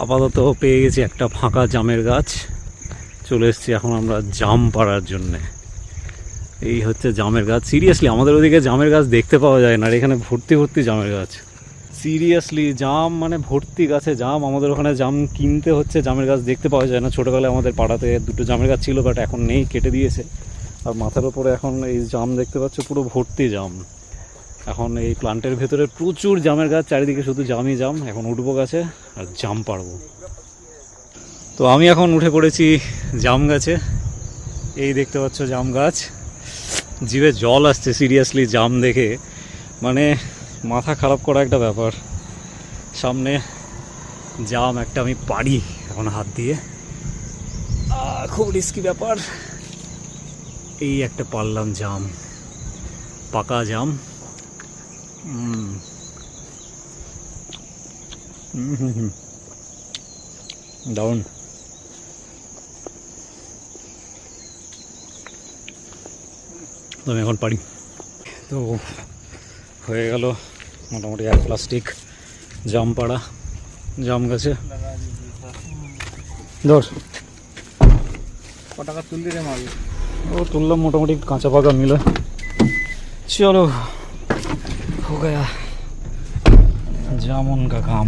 আপাতত পেয়ে গেছি একটা ফাঁকা জামের গাছ, চলে এসেছি এখন আমরা জাম পাড়ার জন্যে। এই হচ্ছে জামের গাছ। সিরিয়াসলি আমাদের ওদিকে জামের গাছ দেখতে পাওয়া যায় না, আর এখানে ভর্তি ভর্তি জামের গাছ। সিরিয়াসলি জাম মানে ভর্তি গাছে জাম। আমাদের ওখানে জাম কিনতে হচ্ছে, জামের গাছ দেখতে পাওয়া যায় না। ছোটোবেলায় আমাদের পাড়াতে দুটো জামের গাছ ছিল, বাট এখন নেই, কেটে দিয়েছে। আর মাথার ওপরে এখন এই জাম দেখতে পাচ্ছ, পুরো ভর্তি জাম। এখন এই প্লান্টের ভেতরে প্রচুর জামের গাছ, চারিদিকে শুধু জামই জাম। এখন উঠবো গাছে আর জাম পাড়বো। তো আমি এখন উঠে পড়েছি জাম গাছে। এই দেখতে পাচ্ছ জাম গাছ, জিভে জল আসছে সিরিয়াসলি জাম দেখে, মানে মাথা খারাপ করা একটা ব্যাপার। সামনে জাম একটা আমি পারি এখন হাত দিয়ে, খুব রিস্কি ব্যাপার। এই একটা পারলাম জাম, পাকা জাম। দারুণ। তো আমি এখন পারি। তো হয়ে গেল মোটামুটি 1 প্লাস্টিক জাম পাড়া জাম গাছে। ধর টাকা তুললি রে মাল? ও তুললাম, মোটামুটি কাঁচা পাকা মিলে। চলো हो गया जामुन का काम।